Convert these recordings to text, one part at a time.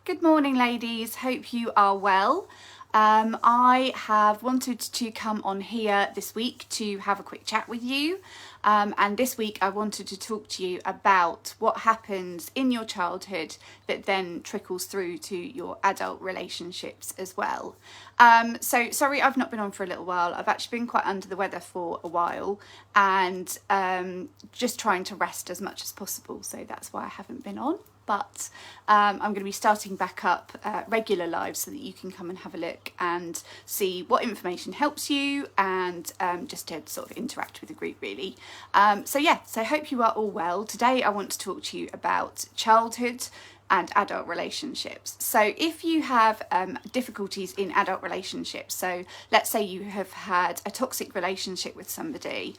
Good morning, ladies. Hope you are well. I have wanted to come on here this week to have a quick chat with you. And this week I wanted to talk to you about what happens in your childhood that then trickles through to your adult relationships as well. So sorry I've not been on for a little while. I've actually been quite under the weather for a while and just trying to rest as much as possible. So that's why I haven't been on. But I'm going to be starting back up regular lives so that you can come and have a look and see what information helps you and just to sort of interact with the group really. So I hope you are all well. Today I want to talk to you about childhood and adult relationships. So if you have difficulties in adult relationships, so let's say you have had a toxic relationship with somebody,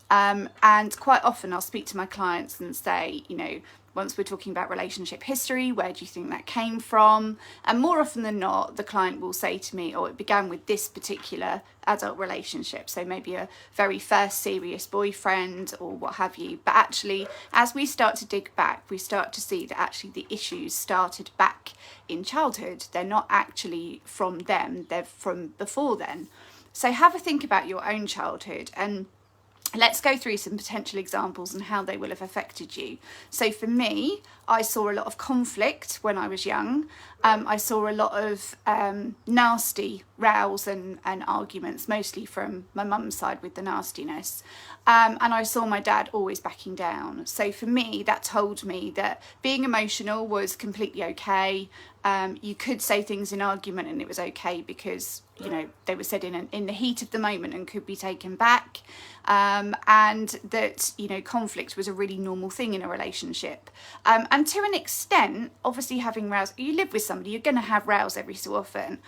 and quite often I'll speak to my clients and say, once we're talking about relationship history, where do you think that came from? And more often than not, the client will say to me, it began with this particular adult relationship. So maybe a very first serious boyfriend or what have you. But actually, as we start to dig back, we start to see that actually the issues started back in childhood. They're not actually from them, they're from before then. So have a think about your own childhood and let's go through some potential examples and how they will have affected you. So for me, I saw a lot of conflict when I was young. I saw a lot of nasty rows and arguments, mostly from my mum's side with the nastiness. And I saw my dad always backing down. So for me, that told me that being emotional was completely okay. You could say things in argument and it was okay because, they were said in the heat of the moment and could be taken back. And that, conflict was a really normal thing in a relationship. And to an extent, obviously having rows, you live with somebody, you're going to have rows every so often.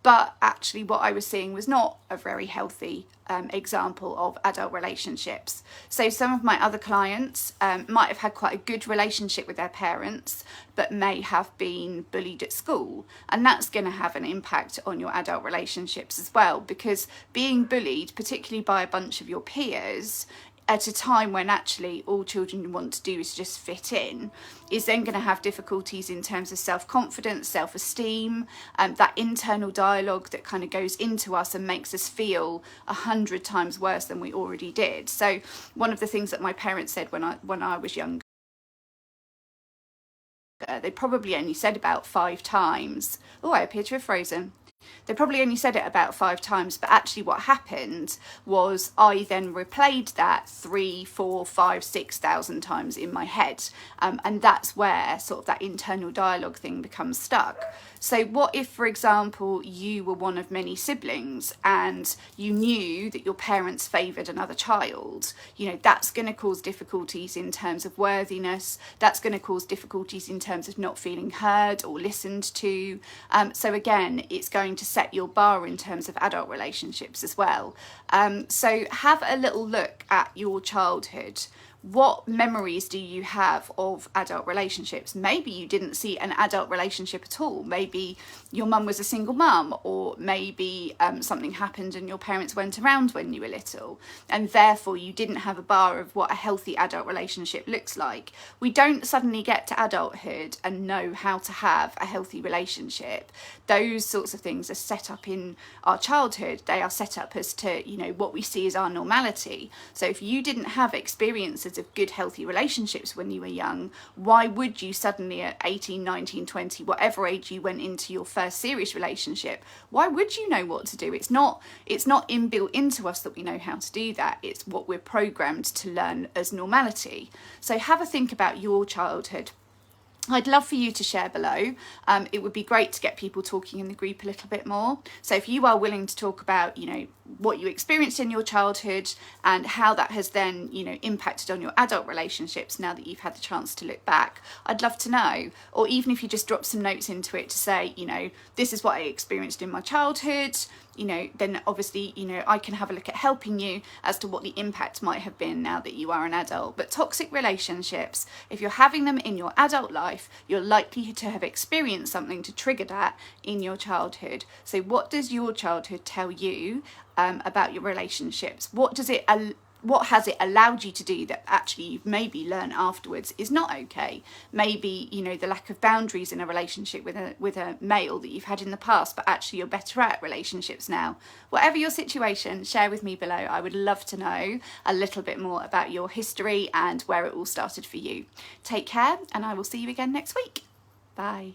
But actually what I was seeing was not a very healthy example of adult relationships. So some of my other clients might have had quite a good relationship with their parents, but may have been bullied at school. And that's going to have an impact on your adult relationships as well, because being bullied, particularly by a bunch of your peers, at a time when actually all children want to do is just fit in, is then going to have difficulties in terms of self-confidence, self-esteem, that internal dialogue that kind of goes into us and makes us feel 100 times worse than we already did. So one of the things that my parents said when I was younger, they probably only said about 5 times, I appear to have frozen. They probably only said it about 5 times, but actually what happened was I then replayed that 3, 4, 5, 6,000 times in my head. And that's where sort of that internal dialogue thing becomes stuck. So what if, for example, you were one of many siblings and you knew that your parents favoured another child? That's going to cause difficulties in terms of worthiness. That's going to cause difficulties in terms of not feeling heard or listened to. So again, it's going to set your bar in terms of adult relationships as well. So have a little look at your childhood. What memories do you have of adult relationships? Maybe you didn't see an adult relationship at all. Maybe your mum was a single mum, or maybe something happened and your parents went around when you were little, and therefore you didn't have a bar of what a healthy adult relationship looks like. We don't suddenly get to adulthood and know how to have a healthy relationship. Those sorts of things are set up in our childhood. They are set up as to, what we see as our normality. So if you didn't have experiences of good healthy relationships when you were young, why would you suddenly at 18, 19, 20, whatever age you went into your first serious relationship, why would you know what to do? It's not inbuilt into us that we know how to do that. It's what we're programmed to learn as normality. So have a think about your childhood. I'd love for you to share below. It would be great to get people talking in the group a little bit more. So if you are willing to talk about, what you experienced in your childhood and how that has then, impacted on your adult relationships now that you've had the chance to look back, I'd love to know. Or even if you just drop some notes into it to say, this is what I experienced in my childhood, then obviously, I can have a look at helping you as to what the impact might have been now that you are an adult. But toxic relationships, if you're having them in your adult life, you're likely to have experienced something to trigger that in your childhood. So what does your childhood tell you about your relationships? What does it what has it allowed you to do that actually you've maybe learned afterwards is not okay? Maybe, you know, the lack of boundaries in a relationship with a male that you've had in the past, but actually you're better at relationships now. Whatever your situation, share with me below. I would love to know a little bit more about your history and where it all started for you. Take care, and I will see you again next week. Bye.